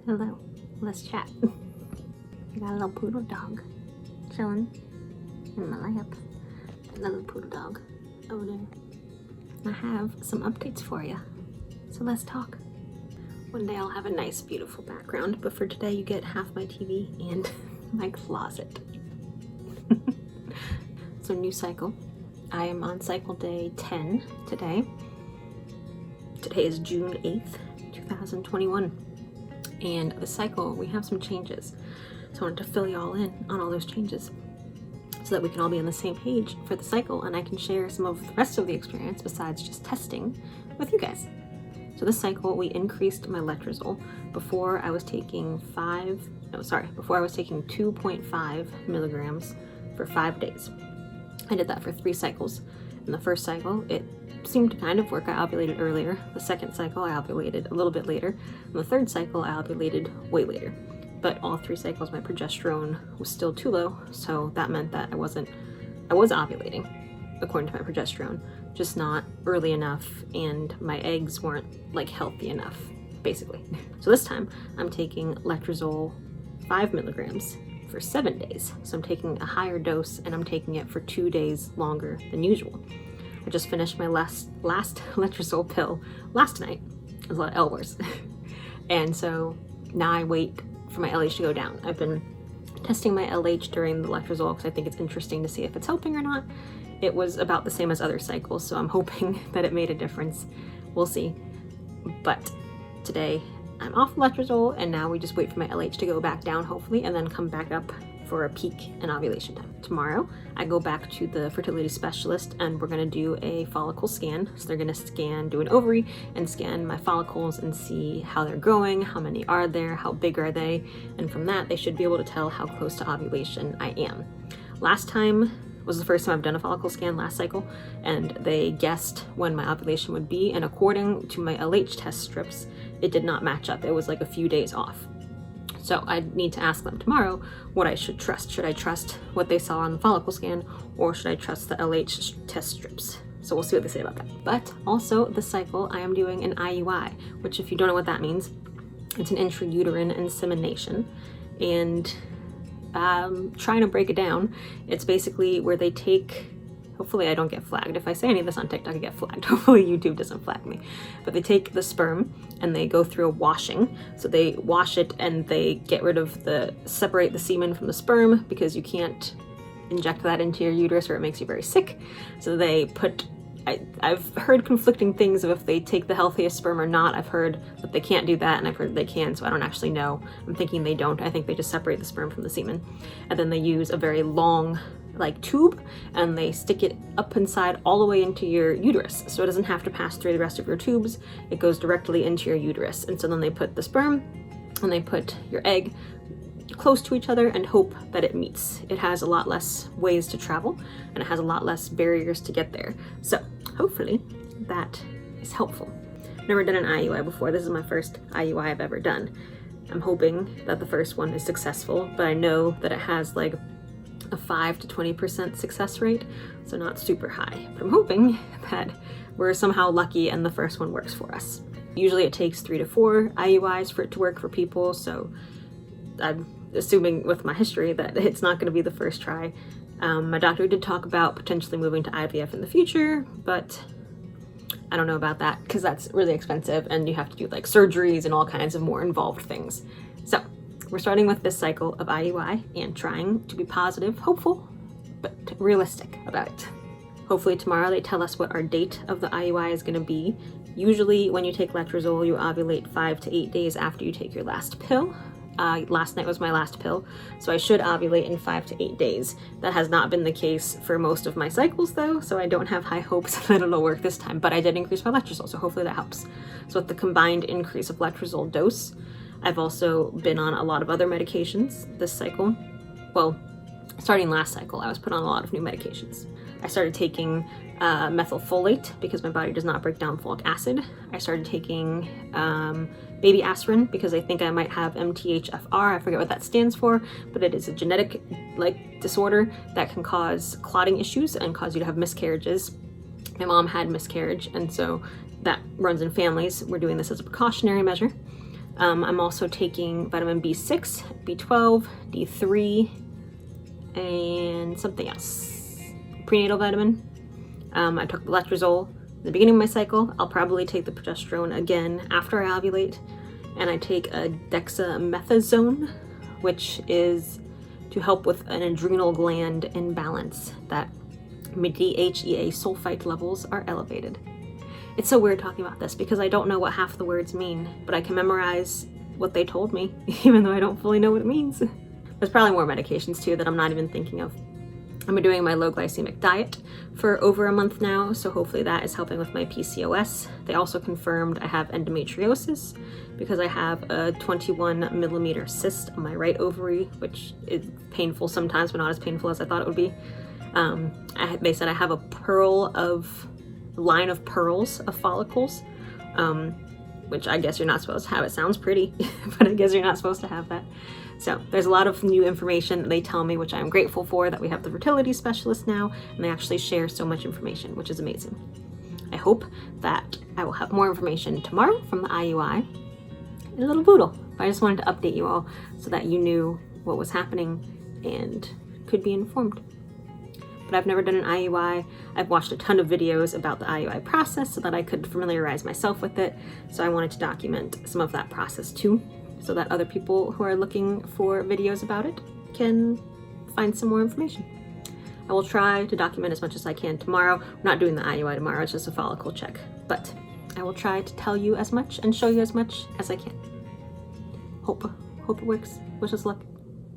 Hello, let's chat. I got a little poodle dog chilling in my lap. Another poodle dog over there. I have some updates for you, so let's talk. One day I'll have a nice, beautiful background, but for today you get half my TV and my closet. So new cycle. I am on cycle day 10 today. Today is June 8th, 2021. And the cycle, we have some changes. So I wanted to fill y'all in on all those changes so that we can all be on the same page for the cycle and I can share some of the rest of the experience besides just testing with you guys. So this cycle, we increased my letrozole. Before I was taking 2.5 milligrams for 5 days. I did that for 3 cycles. In the first cycle, it seemed to kind of work. I ovulated earlier. The second cycle, I ovulated a little bit later. And the third cycle, I ovulated way later. But all 3 cycles, my progesterone was still too low, so that meant that I was ovulating according to my progesterone, just not early enough, and my eggs weren't like healthy enough, basically. So this time, I'm taking letrozole 5 milligrams for 7 days. So I'm taking a higher dose and I'm taking it for 2 days longer than usual. I just finished my last letrozole pill last night. It was a lot of L words. And so now I wait for my LH to go down. I've been testing my LH during the letrozole because I think it's interesting to see if it's helping or not. It was about the same as other cycles, so I'm hoping that it made a difference. We'll see. But today I'm off letrozole and now we just wait for my LH to go back down hopefully and then come back up for a peak in ovulation time. Tomorrow I go back to the fertility specialist and we're going to do a follicle scan. So they're going to do an ovary and scan my follicles and see how they're growing, how many are there, how big are they, and from that they should be able to tell how close to ovulation I am. Last time was the first time I've done a follicle scan last cycle, and they guessed when my ovulation would be, and according to my LH test strips, it did not match up. It was like a few days off. So I need to ask them tomorrow what I should trust. Should I trust what they saw on the follicle scan, or should I trust the LH test strips? So we'll see what they say about that. But also this cycle, I am doing an IUI, which if you don't know what that means, it's an intrauterine insemination. And trying to break it down, it's basically where they take, hopefully I don't get flagged. If I say any of this on TikTok, I get flagged. Hopefully YouTube doesn't flag me. But they take the sperm and they go through a washing. So they wash it and they get rid of separate the semen from the sperm because you can't inject that into your uterus or it makes you very sick. So they put, I've heard conflicting things of if they take the healthiest sperm or not. I've heard that they can't do that and I've heard they can, so I don't actually know. I'm thinking they don't. I think they just separate the sperm from the semen. And then they use a very long tube and they stick it up inside all the way into your uterus. So it doesn't have to pass through the rest of your tubes. It goes directly into your uterus. And so then they put the sperm and they put your egg close to each other and hope that it meets. It has a lot less ways to travel and it has a lot less barriers to get there. So hopefully that is helpful. Never done an IUI before. This is my first IUI I've ever done. I'm hoping that the first one is successful, but I know that it has like a 5 to 20% success rate, so not super high. But I'm hoping that we're somehow lucky and the first one works for us. Usually it takes 3 to 4 IUIs for it to work for people, so I'm assuming with my history that it's not going to be the first try. My doctor did talk about potentially moving to IVF in the future, but I don't know about that because that's really expensive and you have to do like surgeries and all kinds of more involved things. So we're starting with this cycle of IUI and trying to be positive, hopeful, but realistic about it. Hopefully tomorrow they tell us what our date of the IUI is going to be. Usually when you take letrozole, you ovulate 5 to 8 days after you take your last pill. Last night was my last pill, so I should ovulate in 5 to 8 days. That has not been the case for most of my cycles though, so I don't have high hopes that it'll work this time, but I did increase my letrozole, so hopefully that helps. So with the combined increase of letrozole dose, I've also been on a lot of other medications this cycle. Well, starting last cycle, I was put on a lot of new medications. I started taking methylfolate because my body does not break down folic acid. I started taking baby aspirin because I think I might have MTHFR. I forget what that stands for, but it is a genetic disorder that can cause clotting issues and cause you to have miscarriages. My mom had miscarriage, and so that runs in families. We're doing this as a precautionary measure. I'm also taking vitamin B6, B12, D3, and something else. Prenatal vitamin. I took the letrozole at the beginning of my cycle. I'll probably take the progesterone again after I ovulate. And I take a dexamethasone, which is to help with an adrenal gland imbalance that DHEA sulfite levels are elevated. It's so weird talking about this because I don't know what half the words mean, but I can memorize what they told me, even though I don't fully know what it means. There's probably more medications too that I'm not even thinking of. I've been doing my low glycemic diet for over a month now, so hopefully that is helping with my PCOS. They also confirmed I have endometriosis because I have a 21 millimeter cyst on my right ovary, which is painful sometimes, but not as painful as I thought it would be. They said I have a line of pearls of follicles, which I guess you're not supposed to have. It sounds pretty, but I guess you're not supposed to have that. So there's a lot of new information that they tell me, which I'm grateful for, that we have the fertility specialist now, and they actually share so much information, which is amazing. I hope that I will have more information tomorrow from the IUI in a little boodle. I just wanted to update you all so that you knew what was happening and could be informed. But I've never done an IUI. I've watched a ton of videos about the IUI process so that I could familiarize myself with it. So I wanted to document some of that process too, so that other people who are looking for videos about it can find some more information. I will try to document as much as I can tomorrow. We're not doing the IUI tomorrow, it's just a follicle check. But I will try to tell you as much and show you as much as I can. Hope it works. Wish us luck.